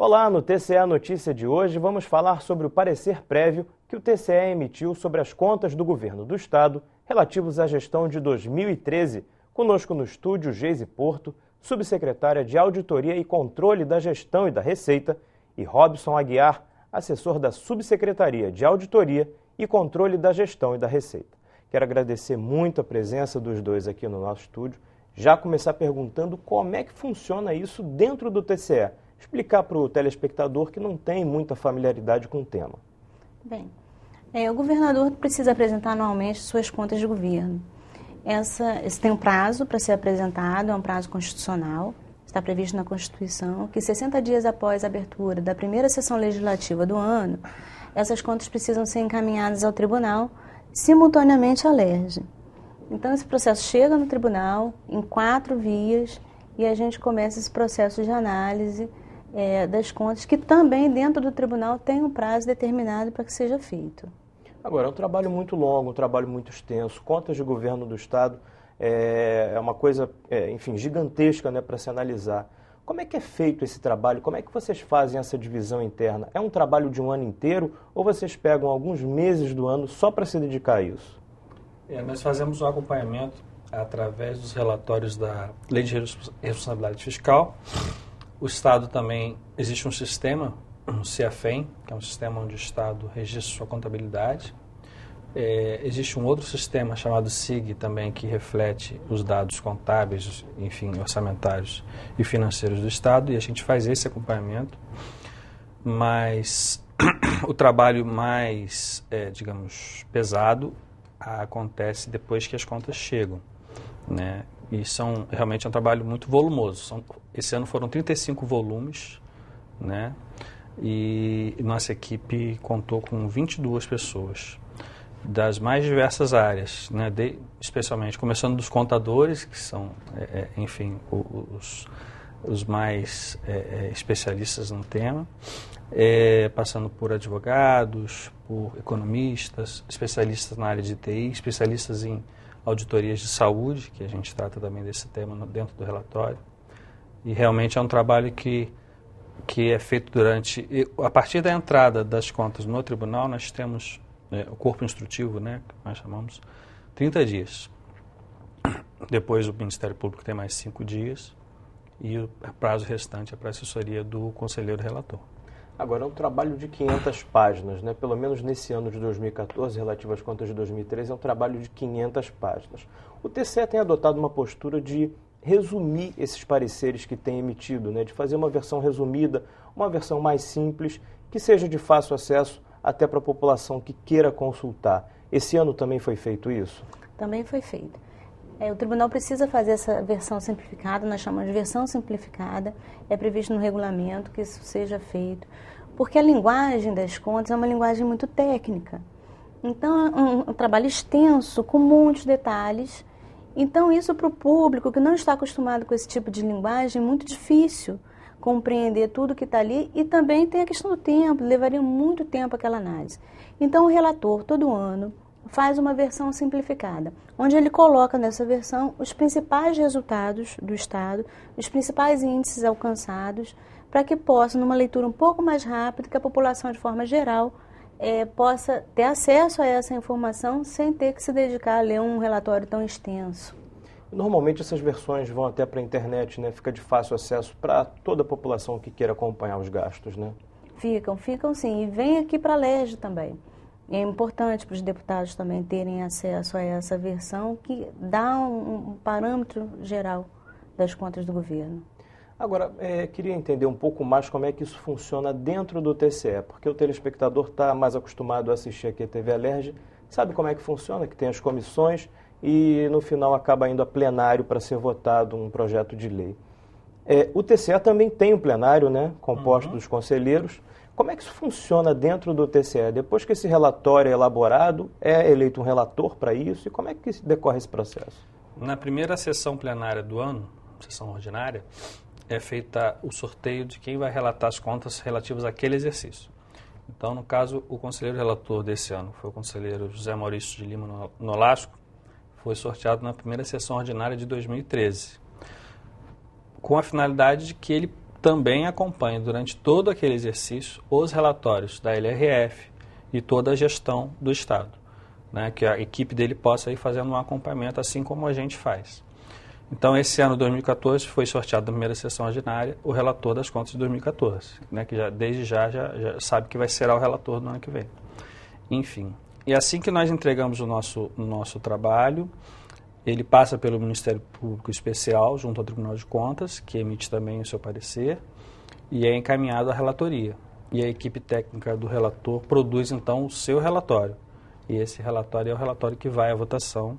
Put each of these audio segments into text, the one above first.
Olá, no TCE Notícia de hoje vamos falar sobre o parecer prévio que o TCE emitiu sobre as contas do governo do Estado relativos à gestão de 2013. Conosco no estúdio, Geise Porto, subsecretária de Auditoria e Controle da Gestão e da Receita, e Robson Aguiar, assessor da Subsecretaria de Auditoria e Controle da Gestão e da Receita. Quero agradecer muito a presença dos dois aqui no nosso estúdio. Já começar perguntando como é que funciona isso dentro do TCE. Explicar para o telespectador que não tem muita familiaridade com o tema. Bem, o governador precisa apresentar anualmente suas contas de governo. Esse tem um prazo para ser apresentado, é um prazo constitucional, está previsto na Constituição, que 60 dias após a abertura da primeira sessão legislativa do ano, essas contas precisam ser encaminhadas ao tribunal, simultaneamente à LERJ. Então, esse processo chega no tribunal em 4 vias e a gente começa esse processo de análise das contas, que também dentro do tribunal tem um prazo determinado para que seja feito. Agora, é um trabalho muito longo, um trabalho muito extenso. Contas de governo do Estado é uma coisa, enfim, gigantesca, né, para se analisar. Como é que é feito esse trabalho? Como é que vocês fazem essa divisão interna? É um trabalho de um ano inteiro ou vocês pegam alguns meses do ano só para se dedicar a isso? Nós fazemos um acompanhamento através dos relatórios da Lei de Responsabilidade Fiscal. O Estado também, existe um sistema, um CAFEM, que é um sistema onde o Estado registra sua contabilidade. Existe um outro sistema chamado SIG também, que reflete os dados contábeis, enfim, orçamentários e financeiros do Estado, e a gente faz esse acompanhamento. Mas o trabalho mais, digamos, pesado acontece depois que as contas chegam, né? E realmente é um trabalho muito volumoso. Esse ano foram 35 volumes, né? E nossa equipe contou com 22 pessoas das mais diversas áreas, né? Especialmente começando dos contadores, que são, enfim, os mais especialistas no tema, passando por advogados, por economistas, especialistas na área de TI, especialistas em auditorias de saúde, que a gente trata também desse tema dentro do relatório. E realmente é um trabalho que é feito a partir da entrada das contas no tribunal, nós temos o corpo instrutivo, né, que nós chamamos, 30 dias. Depois o Ministério Público tem mais 5 dias e o prazo restante é para a assessoria do conselheiro relator. Agora, é um trabalho de 500 páginas, né? Pelo menos nesse ano de 2014, relativo às contas de 2013, é um trabalho de 500 páginas. O TCE tem adotado uma postura de resumir esses pareceres que tem emitido, né? De fazer uma versão resumida, uma versão mais simples, que seja de fácil acesso até para a população que queira consultar. Esse ano também foi feito isso? Também foi feito. O tribunal precisa fazer essa versão simplificada, nós chamamos de versão simplificada, é previsto no regulamento que isso seja feito, porque a linguagem das contas é uma linguagem muito técnica. Então, é um trabalho extenso, com muitos detalhes. Então, isso para o público que não está acostumado com esse tipo de linguagem é muito difícil compreender tudo que está ali, e também tem a questão do tempo, levaria muito tempo aquela análise. Então, o relator, todo ano, faz uma versão simplificada, onde ele coloca nessa versão os principais resultados do Estado, os principais índices alcançados, para que possa, numa leitura um pouco mais rápida, que a população, de forma geral, possa ter acesso a essa informação sem ter que se dedicar a ler um relatório tão extenso. Normalmente essas versões vão até para a internet, né? Fica de fácil acesso para toda a população que queira acompanhar os gastos, né? Ficam sim, e vem aqui para a LERJ também. É importante para os deputados também terem acesso a essa versão que dá um parâmetro geral das contas do governo. Agora, queria entender um pouco mais como é que isso funciona dentro do TCE, porque o telespectador está mais acostumado a assistir aqui a TV Alerj, sabe como é que funciona, que tem as comissões e no final acaba indo a plenário para ser votado um projeto de lei. O TCE também tem um plenário, né, composto dos conselheiros. Como é que isso funciona dentro do TCE? Depois que esse relatório é elaborado, é eleito um relator para isso? E como é que decorre esse processo? Na primeira sessão plenária do ano, sessão ordinária, é feita o sorteio de quem vai relatar as contas relativas àquele exercício. Então, no caso, o conselheiro relator desse ano foi o conselheiro José Maurício de Lima Nolasco, foi sorteado na primeira sessão ordinária de 2013, com a finalidade de que ele também acompanha durante todo aquele exercício os relatórios da LRF e toda a gestão do Estado, né, que a equipe dele possa ir fazendo um acompanhamento, assim como a gente faz. Então, esse ano, 2014, foi sorteado na primeira sessão ordinária o relator das contas de 2014, né, que desde já sabe que será o relator do ano que vem. Enfim, e assim que nós entregamos o nosso trabalho, ele passa pelo Ministério Público Especial, junto ao Tribunal de Contas, que emite também o seu parecer, e é encaminhado à relatoria. E a equipe técnica do relator produz, então, o seu relatório. E esse relatório é o relatório que vai à votação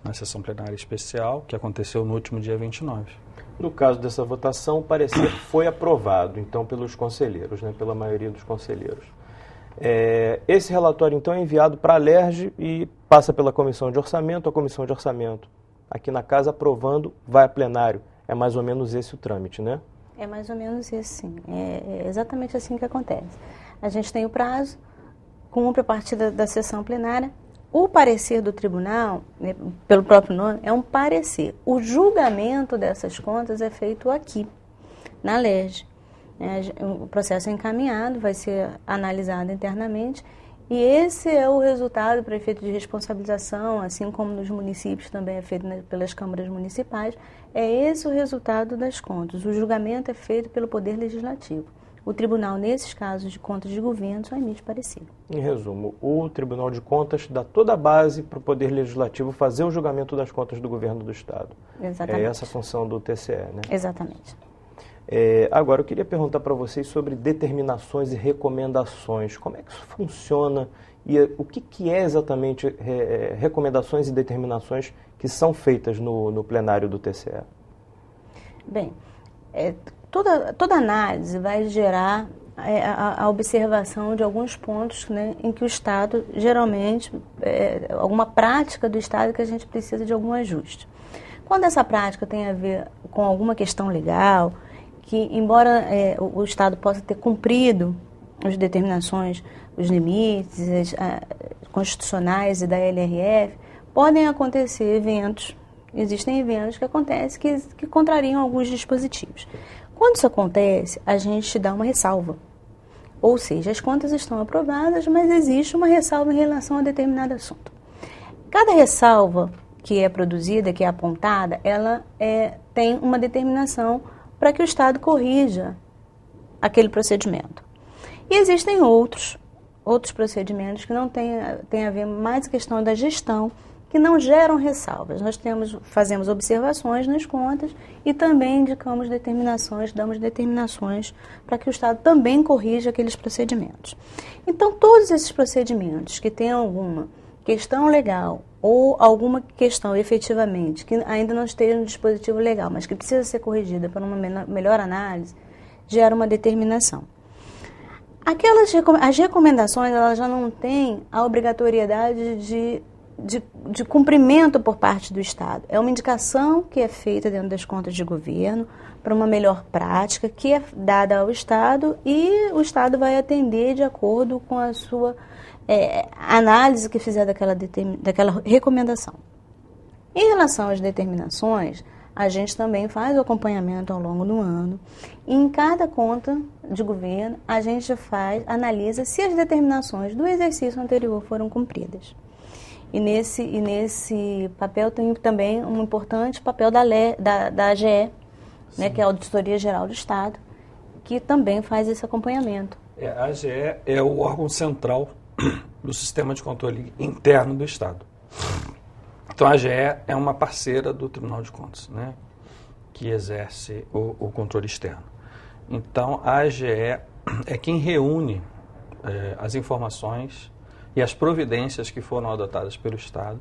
na sessão plenária especial, que aconteceu no último dia 29. No caso dessa votação, o parecer foi aprovado, então, pelos conselheiros, né, pela maioria dos conselheiros. Esse relatório, então, é enviado para a LERJ e passa pela Comissão de Orçamento, a Comissão de Orçamento, aqui na Casa, aprovando, vai a plenário. É mais ou menos esse o trâmite, né? É mais ou menos esse, sim. É exatamente assim que acontece. A gente tem o prazo, cumpre a partir da sessão plenária. O parecer do tribunal, né, pelo próprio nome, é um parecer. O julgamento dessas contas é feito aqui, na LERJ. O processo é encaminhado, vai ser analisado internamente e esse é o resultado para efeito de responsabilização, assim como nos municípios também é feito pelas câmaras municipais, é esse o resultado das contas. O julgamento é feito pelo Poder Legislativo. O tribunal, nesses casos de contas de governo, só emite parecer. Em resumo, o Tribunal de Contas dá toda a base para o Poder Legislativo fazer o julgamento das contas do governo do Estado. Exatamente. É essa a função do TCE, né? Exatamente. Agora, eu queria perguntar para vocês sobre determinações e recomendações. Como é que isso funciona e o que é exatamente recomendações e determinações que são feitas no plenário do TCE? Bem, toda análise vai gerar a observação de alguns pontos, né, em que o Estado, geralmente, alguma prática do Estado que a gente precisa de algum ajuste. Quando essa prática tem a ver com alguma questão legal, que embora o Estado possa ter cumprido as determinações, os limites constitucionais e da LRF, podem acontecer eventos, existem eventos que acontecem que contrariam alguns dispositivos. Quando isso acontece, a gente dá uma ressalva. Ou seja, as contas estão aprovadas, mas existe uma ressalva em relação a determinado assunto. Cada ressalva que é produzida, que é apontada, ela tem uma determinação para que o Estado corrija aquele procedimento. E existem outros procedimentos que não têm a ver mais com a questão da gestão, que não geram ressalvas. Nós fazemos observações nas contas e também damos determinações para que o Estado também corrija aqueles procedimentos. Então, todos esses procedimentos que têm alguma questão legal ou alguma questão efetivamente que ainda não esteja no dispositivo legal, mas que precisa ser corrigida para uma melhor análise, gera uma determinação. As recomendações, elas já não têm a obrigatoriedade de cumprimento por parte do Estado. É uma indicação que é feita dentro das contas de governo para uma melhor prática que é dada ao Estado e o Estado vai atender de acordo com a sua análise que fizer daquela recomendação. Em relação às determinações, a gente também faz o acompanhamento ao longo do ano. E em cada conta de governo, a gente analisa se as determinações do exercício anterior foram cumpridas. E nesse papel tem também um importante papel da AGE, né, que é a Auditoria Geral do Estado, que também faz esse acompanhamento. A AGE é o órgão central do sistema de controle interno do Estado. Então, a AGE é uma parceira do Tribunal de Contas, né, que exerce o controle externo. Então, a AGE é quem reúne as informações e as providências que foram adotadas pelo Estado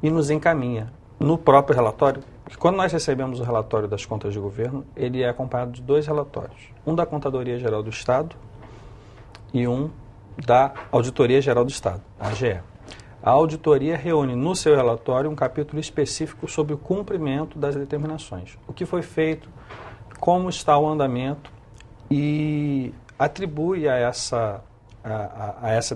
e nos encaminha no próprio relatório. Porque quando nós recebemos o relatório das contas de governo, ele é acompanhado de 2 relatórios. Um da Contadoria Geral do Estado e um da Auditoria Geral do Estado, a AGE. A auditoria reúne no seu relatório um capítulo específico sobre o cumprimento das determinações. O que foi feito, como está o andamento e atribui a essa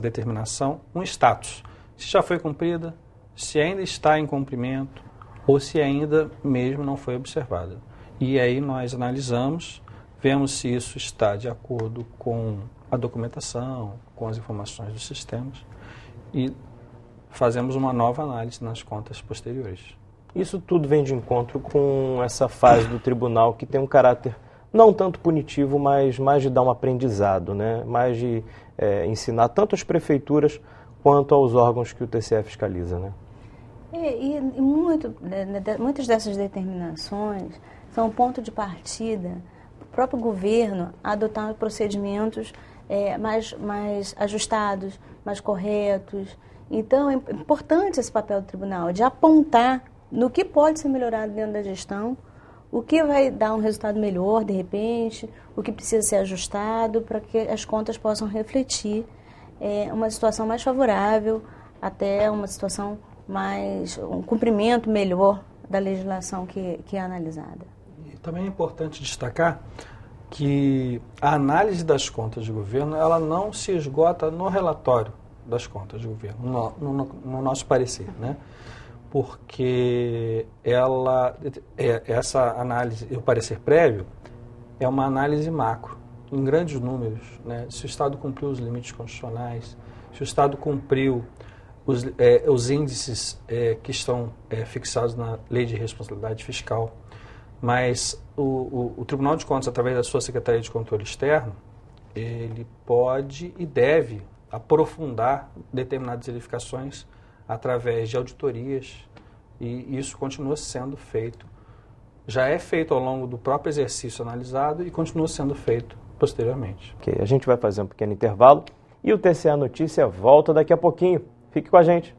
determinação um status. Se já foi cumprida, se ainda está em cumprimento ou se ainda mesmo não foi observada. E aí nós analisamos, vemos se isso está de acordo com a documentação, com as informações dos sistemas e fazemos uma nova análise nas contas posteriores. Isso tudo vem de encontro com essa fase do tribunal que tem um caráter não tanto punitivo, mas mais de dar um aprendizado, né? Mais de ensinar tanto as prefeituras quanto aos órgãos que o TCE fiscaliza, né? Muitas dessas determinações são um ponto de partida para o próprio governo adotar procedimentos mais ajustados, mais corretos. Então, é importante esse papel do tribunal, de apontar no que pode ser melhorado dentro da gestão, o que vai dar um resultado melhor, de repente, o que precisa ser ajustado para que as contas possam refletir uma situação mais favorável, até uma situação um cumprimento melhor da legislação que é analisada. E também é importante destacar que a análise das contas de governo, ela não se esgota no relatório das contas de governo, no nosso parecer, né? Porque essa análise, o parecer prévio, é uma análise macro, em grandes números, né? Se o Estado cumpriu os limites constitucionais, se o Estado cumpriu os índices que estão fixados na Lei de Responsabilidade Fiscal, mas o Tribunal de Contas, através da sua Secretaria de Controle Externo, ele pode e deve aprofundar determinadas verificações através de auditorias, e isso continua sendo feito. Já é feito ao longo do próprio exercício analisado e continua sendo feito posteriormente. Ok, a gente vai fazer um pequeno intervalo e o TCE Notícia volta daqui a pouquinho. Fique com a gente.